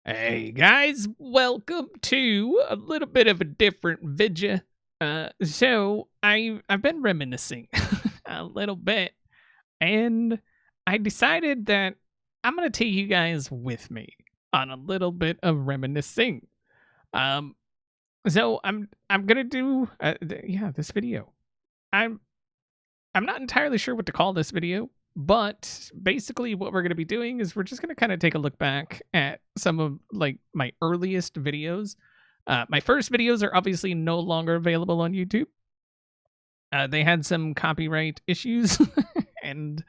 Hey guys, welcome to a little bit of a different video. I've been reminiscing a little bit, and I decided that I'm gonna take you guys with me on a little bit of reminiscing. Um, I'm gonna do this video. I'm I'm not entirely sure what to call this video, but basically what we're going to be doing is we're just going to kind of take a look back at some of like my earliest videos. My first videos are obviously no longer available on YouTube. They had some copyright issues and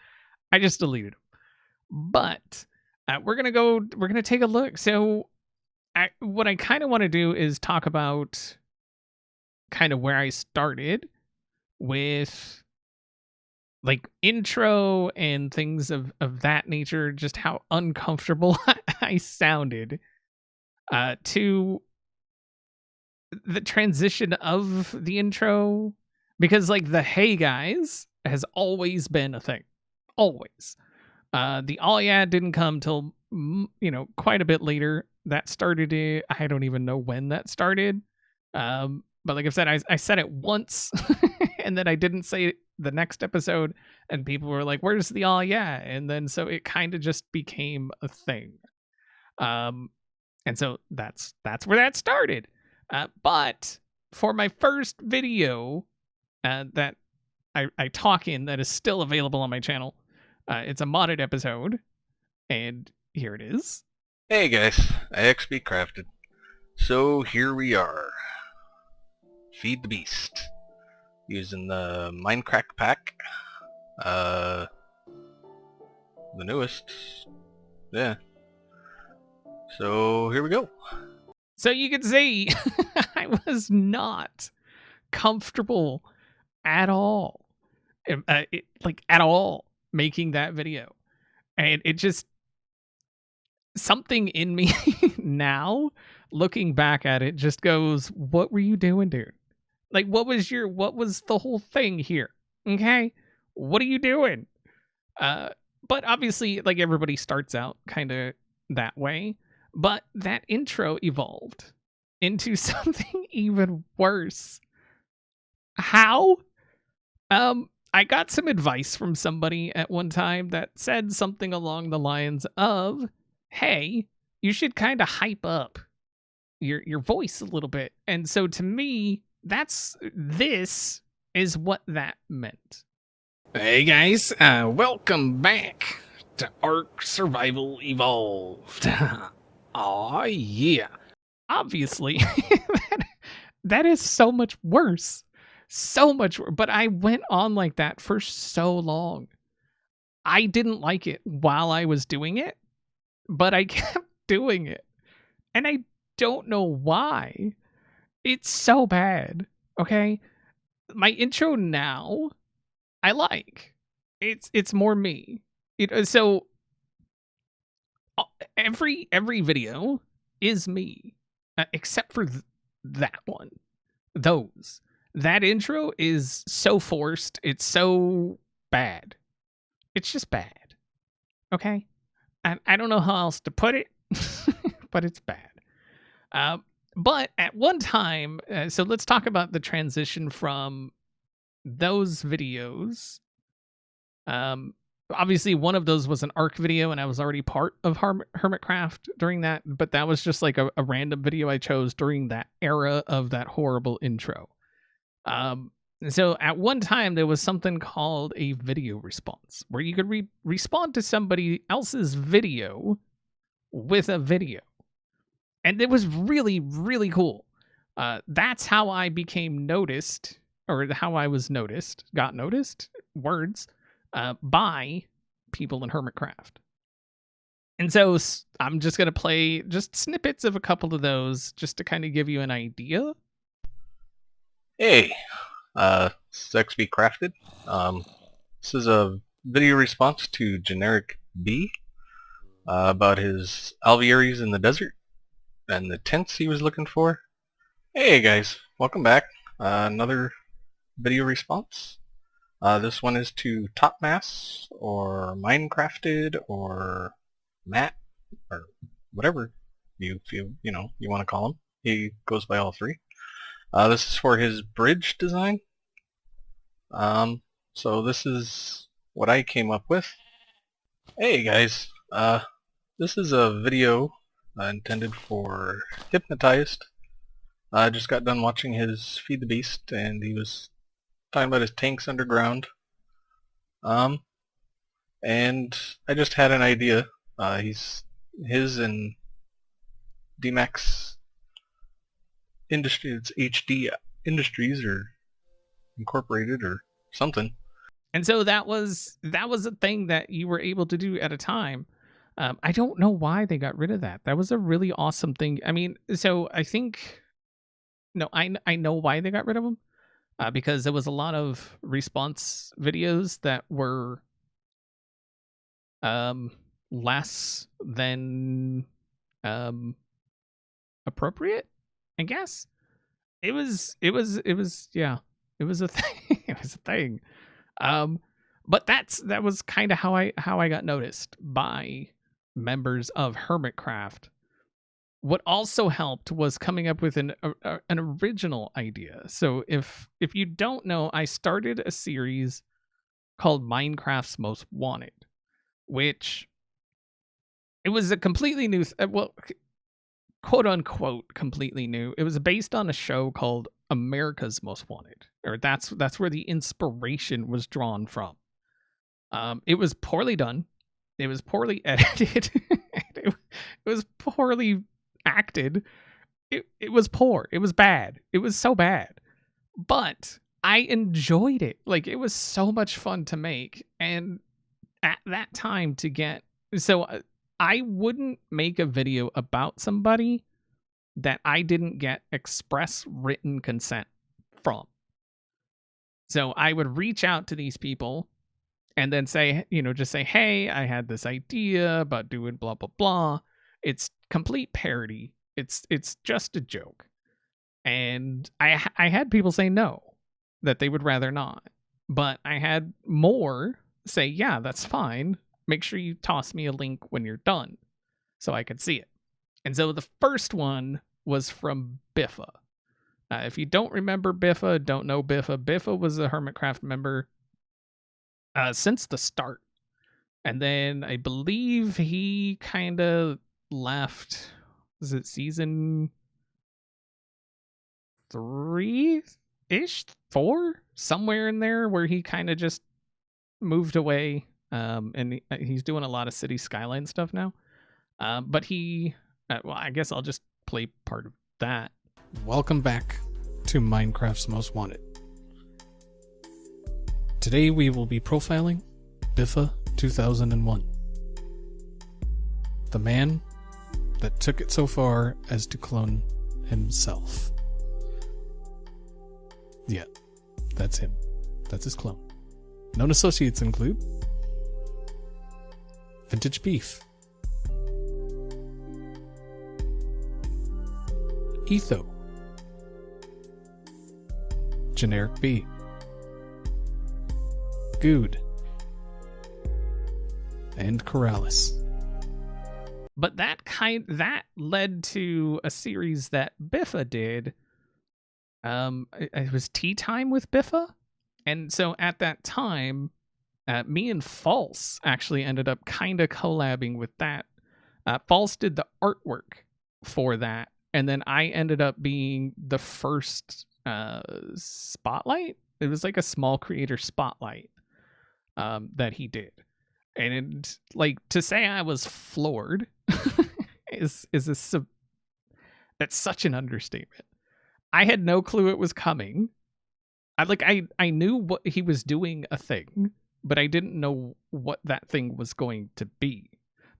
I just deleted them. But we're going to take a look. What I kind of want to do is talk about kind of where I started with like intro and things of that nature, just how uncomfortable I sounded to the transition of the intro, because like the hey guys has always been a thing, always. The all yeah didn't come till quite a bit later. That started I don't even know when that started. But like I said, I said it once and then I didn't say it the next episode, and people were like, where's the all yeah? And then so it kind of just became a thing. And so that's where that started. But for my first video that I talk in, that is still available on my channel, it's a modded episode, and here it is. Hey guys, xBCrafted. So here we are. Feed the beast. Using the Minecraft pack. The newest. Yeah. So here we go. So you can see I was not comfortable at all. Like at all making that video. And it just, something in me now looking back at it just goes, what were you doing, dude? Like what was the whole thing here? Okay? What are you doing? But obviously like everybody starts out kind of that way, but that intro evolved into something even worse. How? I got some advice from somebody at one time that said something along the lines of, hey, you should kind of hype up your voice a little bit. And so to me, this is what that meant. Hey guys, welcome back to Ark Survival Evolved. Aw, yeah. Obviously, that is so much worse. So much worse. But I went on like that for so long. I didn't like it while I was doing it, but I kept doing it. And I don't know why. It's so bad. Okay? My intro now, I like. It's more me. So every video is me, except for that one. That intro is so forced. It's so bad. It's just bad. Okay? I don't know how else to put it, but it's bad. But at one time, so let's talk about the transition from those videos. Obviously, one of those was an Ark video, and I was already part of Hermitcraft during that, but that was just like a random video I chose during that era of that horrible intro. So at one time, there was something called a video response, where you could respond to somebody else's video with a video. And it was really, really cool. That's how I became noticed, or how I was noticed, got noticed, words, by people in Hermitcraft. And so I'm just going to play just snippets of a couple of those just to kind of give you an idea. Hey, it's xBCrafted. This is a video response to Generic B about his alvearies in the desert and the tents he was looking for. Hey guys, welcome back. Another video response. This one is to Topmass or Minecrafted or Matt or whatever if you know you want to call him. He goes by all three. This is for his bridge design. So this is what I came up with. Hey guys, this is a video intended for Hypnotized. I just got done watching his Feed the Beast, and he was talking about his tanks underground. And I just had an idea. His and DMAX Industries, HD Industries, or Incorporated, or something. And so that was a thing that you were able to do at a time. I don't know why they got rid of that. That was a really awesome thing. I mean, so I think no, I know why they got rid of them. Because there was a lot of response videos that were less than appropriate, I guess. It was yeah, it was a thing. It was a thing. But that was kind of how I got noticed by members of Hermitcraft. What also helped was coming up with an original idea. So if you don't know, I started a series called Minecraft's Most Wanted, which it was a completely new quote unquote completely new. It was based on a show called America's Most Wanted, or that's where the inspiration was drawn from. It was poorly done. It was poorly edited. it was poorly acted. It was poor. It was bad. It was so bad. But I enjoyed it. Like, it was so much fun to make. And at that time to get... So I wouldn't make a video about somebody that I didn't get express written consent from. So I would reach out to these people and then say, just say, hey, I had this idea about doing blah, blah, blah. It's complete parody. It's just a joke. And I had people say no, that they would rather not. But I had more say, yeah, that's fine. Make sure you toss me a link when you're done so I could see it. And so the first one was from Biffa. If you don't remember Biffa, don't know Biffa, Biffa was a Hermitcraft member since the start. And then I believe he kind of left, was it season 3-ish? 4? Somewhere in there where he kind of just moved away. And he's doing a lot of city skyline stuff now. But he, well, I guess I'll just play part of that. Welcome back to Minecraft's Most Wanted. Today we will be profiling Biffa 2001. The man that took it so far as to clone himself. Yeah, that's him. That's his clone. Known associates include Vintage Beef, Etho, Generic B, Good, and Corrales. But that led to a series that Biffa did. It was Tea Time with Biffa, and so at that time, me and False actually ended up kind of collabing with that. False did the artwork for that, and then I ended up being the first spotlight. It was like a small creator spotlight that he did. And like, to say I was floored is that's such an understatement. I had no clue it was coming. I knew what he was doing a thing, but I didn't know what that thing was going to be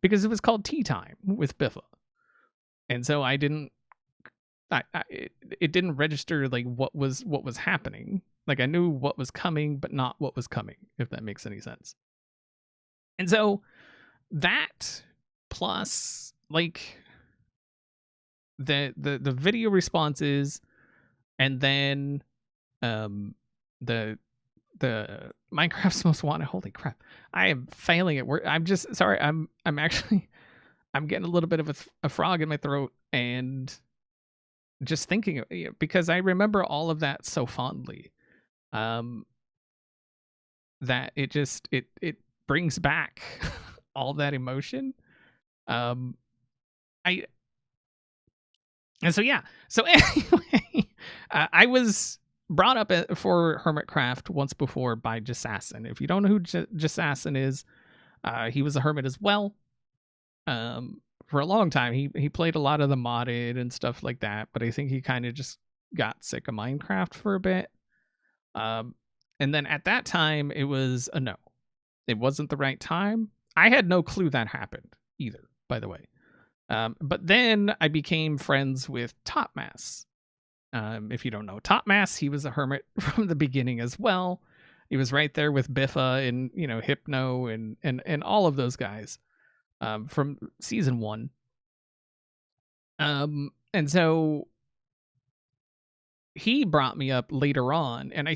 because it was called Tea Time with Biffa. And so it didn't register like what was happening. Like, I knew what was coming, but not what was coming, if that makes any sense. And so that plus like the video responses, and then the Minecraft's Most Wanted. Holy crap! I am failing at work. I'm just sorry. I'm I'm getting a little bit of a frog in my throat, and just thinking because I remember all of that so fondly. That it brings back all that emotion. Um, I and so yeah. So anyway, I was brought up for Hermitcraft once before by Jasassin. If you don't know who Jasassin is, he was a hermit as well. For a long time, he played a lot of the modded and stuff like that, but I think he kind of just got sick of Minecraft for a bit. And then at that time, it was a no. It wasn't the right time. I had no clue that happened either, by the way. But then I became friends with Topmass. If you don't know Topmass, he was a hermit from the beginning as well. He was right there with Biffa and Hypno and all of those guys from season 1. And so he brought me up later on, and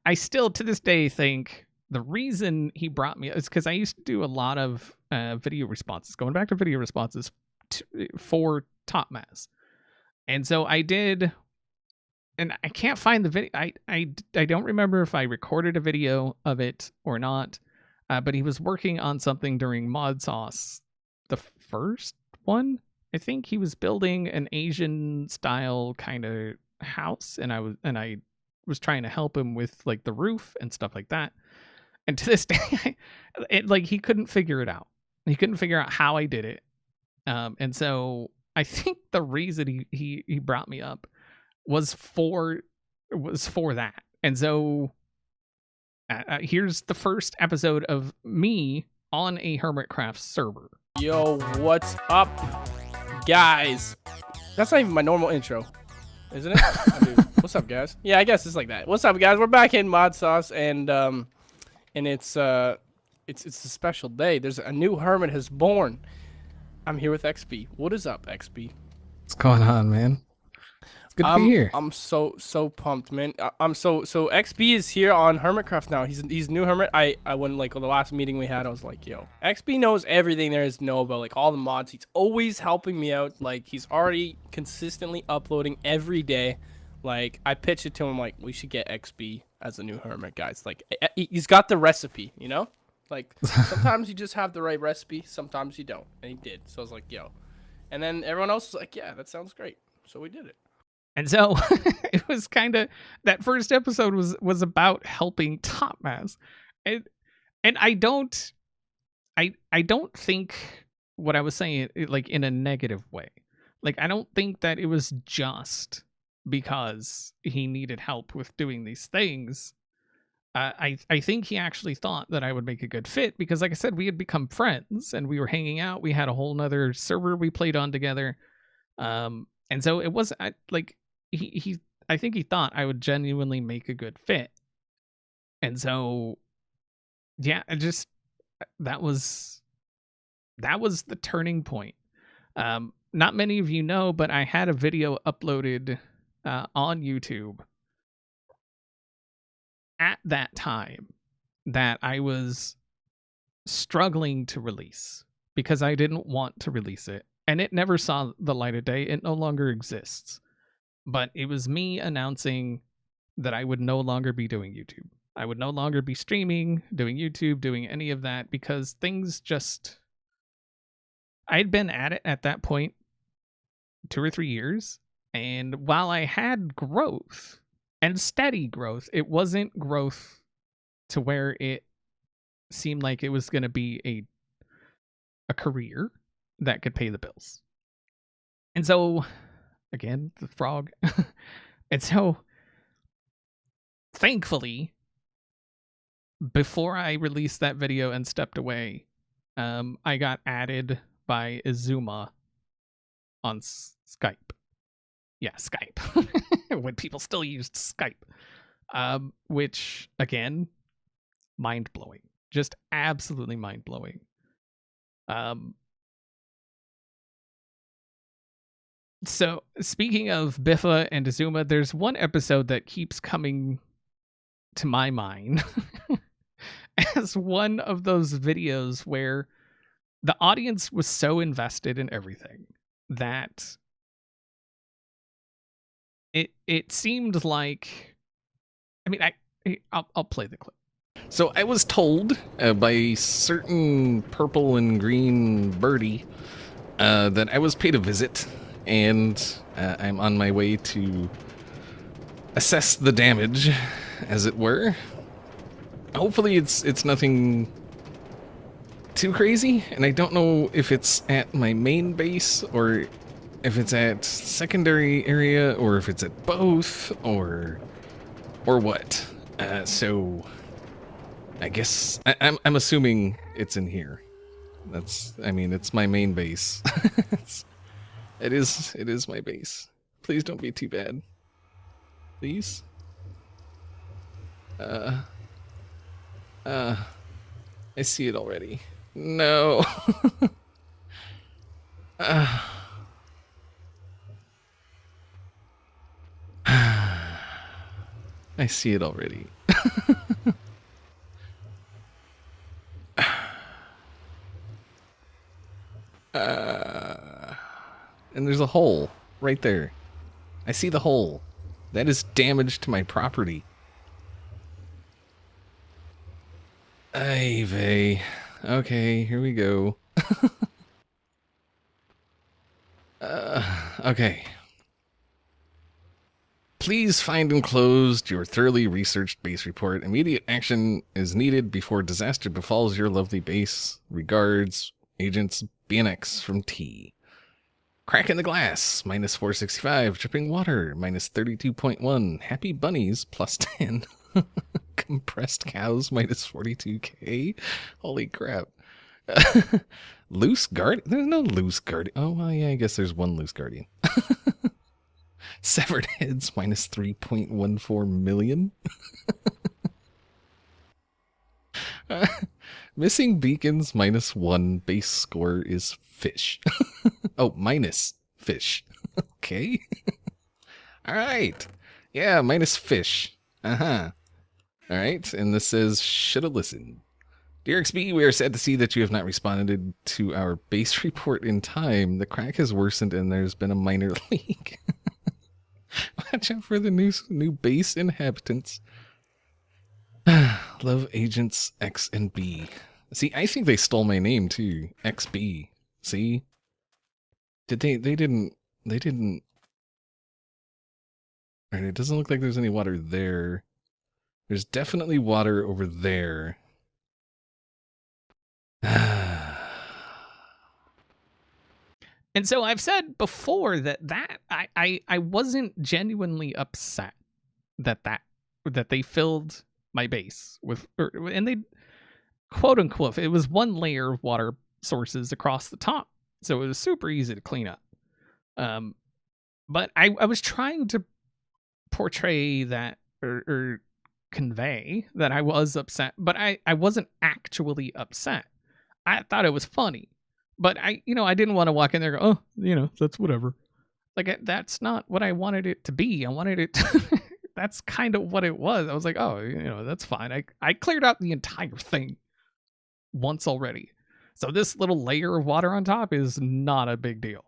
I still to this day think the reason he brought me is because I used to do a lot of video responses, going back to video responses for Topmass. And so I did, and I can't find the video. I don't remember if I recorded a video of it or not, but he was working on something during Mod Sauce, the first one. I think he was building an Asian style kind of house, and I was trying to help him with like the roof and stuff like that. And to this day, he couldn't figure it out. He couldn't figure out how I did it. And so I think the reason he brought me up was for that. And so here's the first episode of me on a Hermitcraft server. Yo, what's up, guys? That's not even my normal intro, isn't it? I mean, what's up, guys? Yeah, I guess it's like that. What's up, guys? We're back in Mod Sauce, and it's a special day. There's a new Hermit has born. I'm here with XB. What is up, XB? What's going on, man? It's good to be here. I'm so pumped, man. I'm so XB is here on Hermitcraft now. He's new Hermit. I went like on the last meeting we had, I was like, yo, XB knows everything there is to know about like all the mods. He's always helping me out. Like he's already consistently uploading every day. Like I pitched it to him like we should get XB as a new Hermit, guys. Like he's got the recipe, you know? Like sometimes you just have the right recipe, sometimes you don't. And he did. So I was like, yo. And then everyone else was like, yeah, that sounds great. So we did it. And so it was kind of, that first episode was about helping Topmass. And I don't think what I was saying like in a negative way. Like I don't think that it was just because he needed help with doing these things. I think he actually thought that I would make a good fit because, like I said, we had become friends and we were hanging out. We had a whole nother server we played on together. And so it was like I think he thought I would genuinely make a good fit. And so, yeah, that was the turning point. Not many of you know, but I had a video uploaded on YouTube at that time that I was struggling to release because I didn't want to release it, and it never saw the light of day. It no longer exists. But it was me announcing that I would no longer be doing YouTube. I would no longer be streaming, doing YouTube, doing any of that because things just... I'd been at it at that point 2 or 3 years, and while I had growth and steady growth, it wasn't growth to where it seemed like it was going to be a career that could pay the bills. And so, again, the frog. And so, thankfully, before I released that video and stepped away, I got added by Izuma on Skype. Yeah, Skype. When people still used Skype. Which, again, mind-blowing. Just absolutely mind-blowing. So, speaking of Biffa and Izuma, there's one episode that keeps coming to my mind as one of those videos where the audience was so invested in everything that it seemed like, I mean, I'll play the clip. So I was told by a certain purple and green birdie that I was paid a visit, and I'm on my way to assess the damage, as it were. Hopefully it's nothing too crazy, and I don't know if it's at my main base or if it's at secondary area or if it's at both or what. So I guess I'm assuming it's in here. I mean, it's my main base. It is my base. Please don't be too bad. Please. I see it already. No. I see it already. And there's a hole right there. I see the hole. That is damage to my property. Ay vey. Okay, here we go. Okay. Please find enclosed your thoroughly researched base report. Immediate action is needed before disaster befalls your lovely base. Regards, Agents BNX from T. Crack in the glass, minus 465. Dripping water, minus 32.1. Happy bunnies, plus 10. Compressed cows, minus 42k. Holy crap. Loose guard? There's no loose guardian. Oh, well, yeah, I guess there's one loose guardian. Severed heads, minus 3.14 million. Missing beacons, minus 1. Base score is fish. Oh, minus fish. Okay. All right. Yeah, minus fish. Uh-huh. All right, and this says, shoulda listened. Dear XB, we are sad to see that you have not responded to our base report in time. The crack has worsened and there's been a minor leak. Watch out for the new base inhabitants. Love Agents X and B. See, I think they stole my name too. XB. See? Did they didn't. Alright, it doesn't look like there's any water there. There's definitely water over there. And so I've said before that I wasn't genuinely upset that they filled my base with, and they, quote unquote, it was one layer of water sources across the top, so it was super easy to clean up. But I was trying to portray that or convey that I was upset, but I wasn't actually upset. I thought it was funny, but I didn't want to walk in there and go, oh, that's whatever. Like, that's not what I wanted it to be. I wanted it to, that's kind of what it was. I was like, oh, that's fine. I cleared out the entire thing once already. So this little layer of water on top is not a big deal.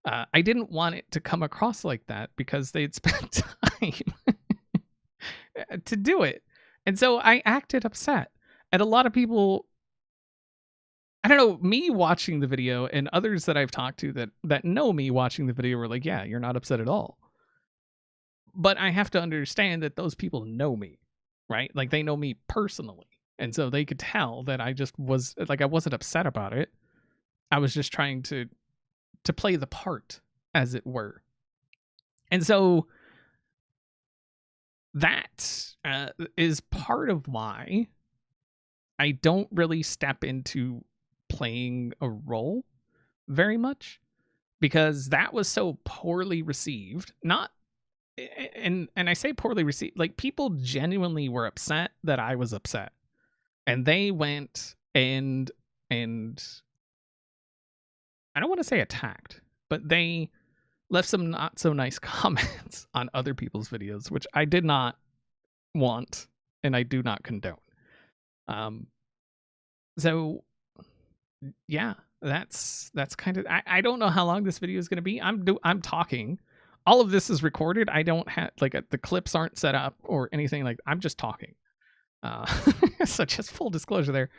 I didn't want it to come across like that because they'd spent time to do it. And so I acted upset. And a lot of people, I don't know, me watching the video and others that I've talked to that know me watching the video were like, yeah, you're not upset at all. But I have to understand that those people know me, right? Like, they know me personally. And so they could tell that I just was, like, I wasn't upset about it. I was just trying to play the part, as it were. And so that is part of why I don't really step into playing a role very much, because that was so poorly received. Not, and I say poorly received, like, people genuinely were upset that I was upset, and they went and I don't want to say attacked, but they left some not so nice comments on other people's videos, which I did not want and I do not condone. So yeah, that's kind of. I don't know how long this video is going to be. I'm talking. All of this is recorded. I don't have like the clips aren't set up or anything like. I'm just talking. So just full disclosure there.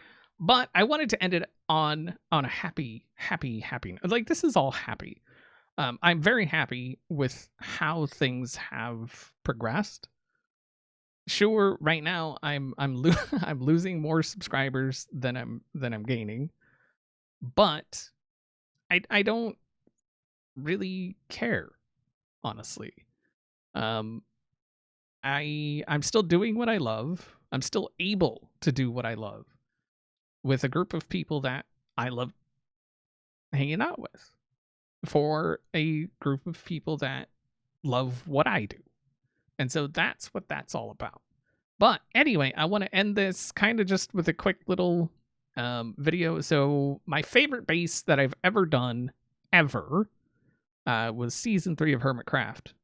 But I wanted to end it on a happy. Like this is all happy. I'm very happy with how things have progressed. Sure, right now I'm I'm losing more subscribers than I'm gaining, but I don't really care, honestly. I'm still doing what I love. I'm still able to do what I love with a group of people that I love hanging out with, for a group of people that love what I do. And so that's what that's all about. But anyway, I want to end this kind of just with a quick little video. So my favorite base that I've ever done, ever, was season 3 of Hermitcraft.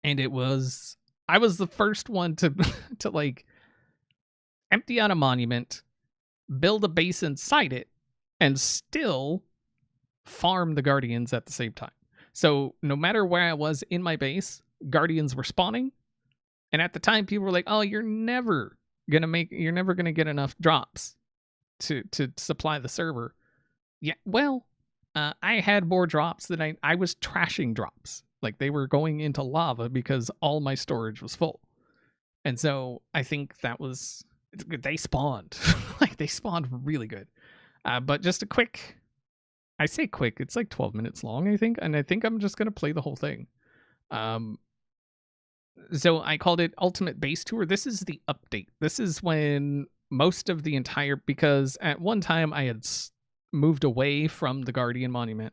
And I was the first one to to like empty out a monument, build a base inside it, and still farm the guardians at the same time. So no matter where I was in my base, guardians were spawning. And at the time, people were like, "Oh, you're never gonna get enough drops to supply the server." Yeah, well, I had more drops than I was trashing drops. Like they were going into lava because all my storage was full. And so I think that was they spawned like they spawned really good. But just a quick, I say quick, it's like 12 minutes long, I think, and I think I'm just gonna play the whole thing. So I called it Ultimate Base Tour. This is the update. This is when most of the entire, because at one time I had moved away from the Guardian Monument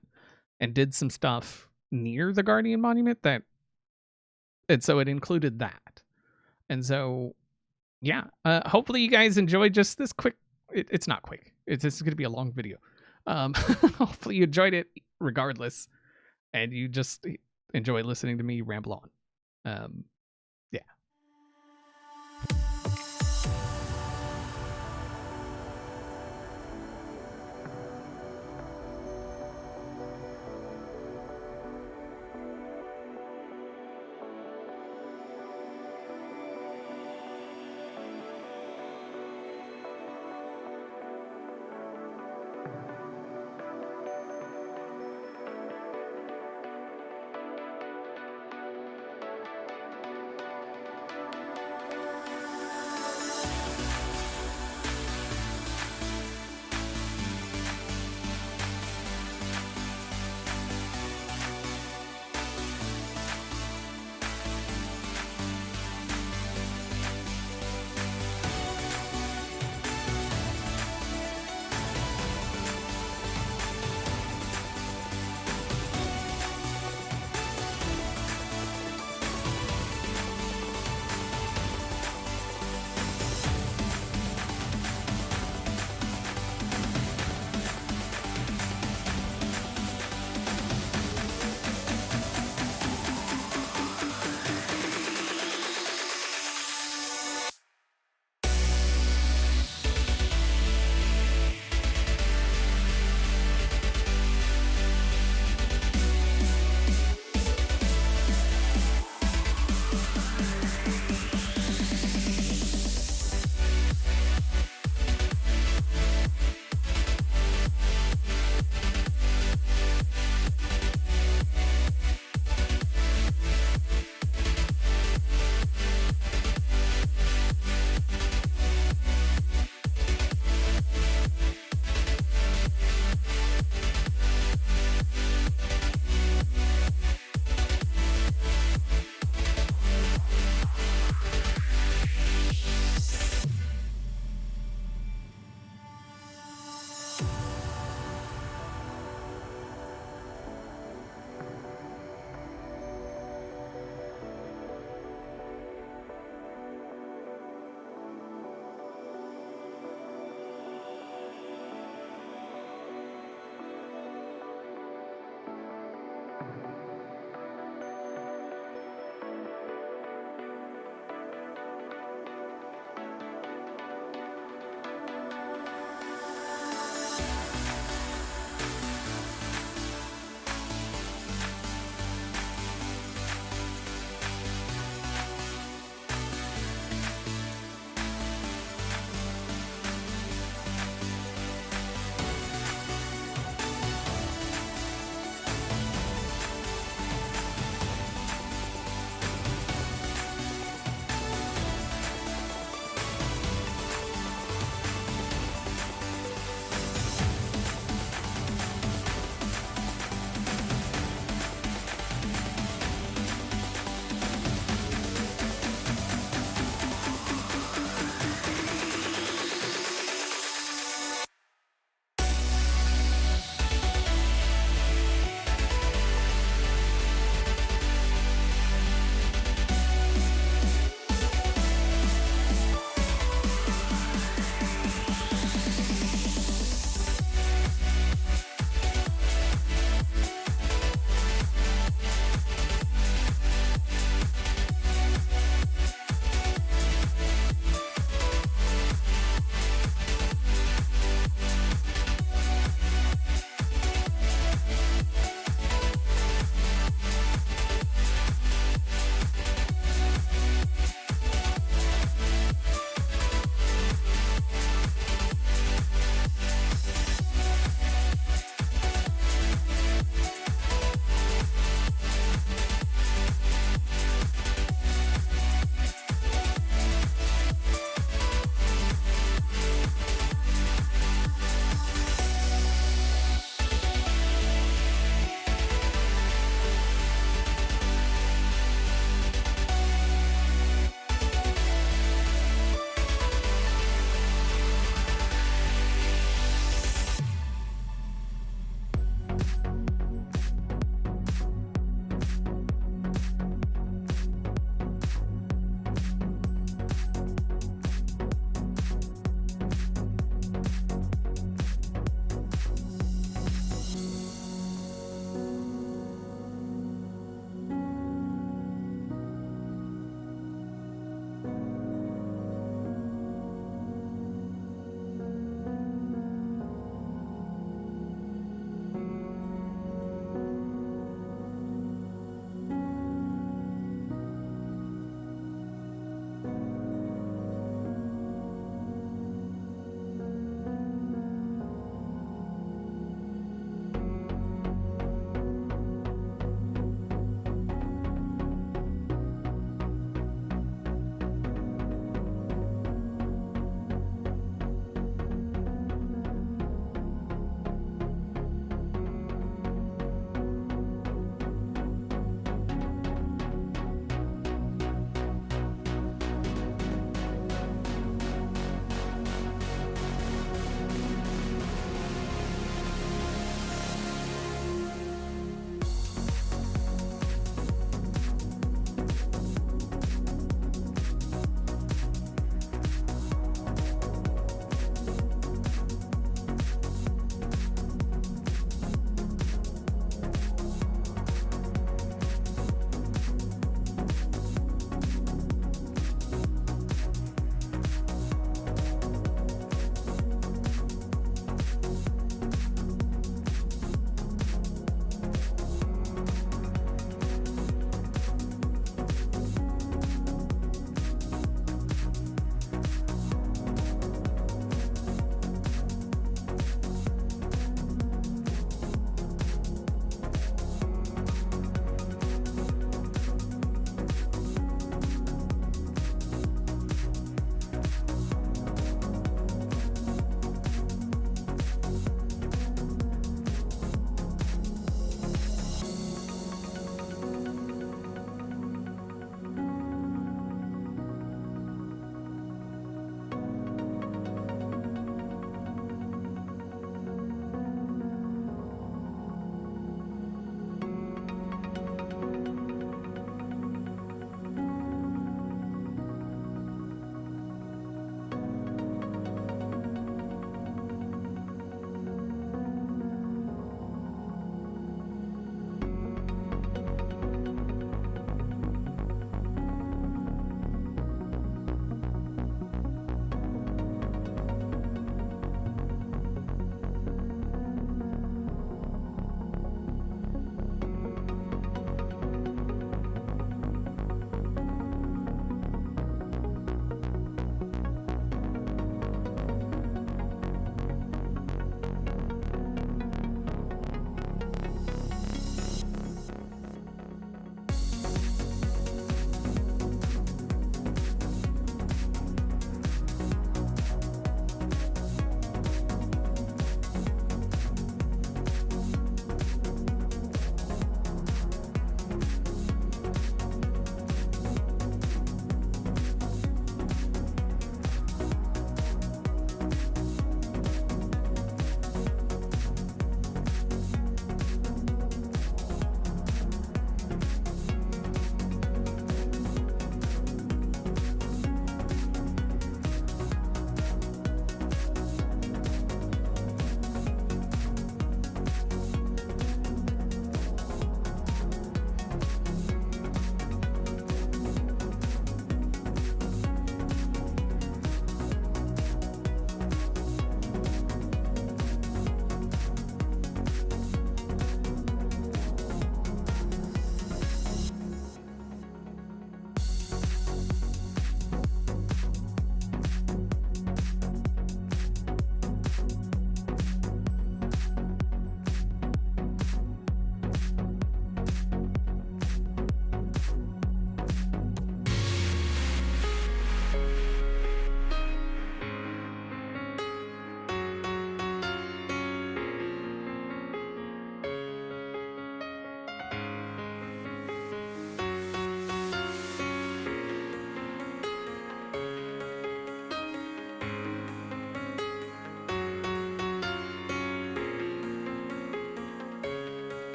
and did some stuff near the Guardian Monument and so it included that. And so, yeah, hopefully you guys enjoyed just this quick, it's not quick. This is going to be a long video. Hopefully you enjoyed it regardless, and you just enjoy listening to me ramble on.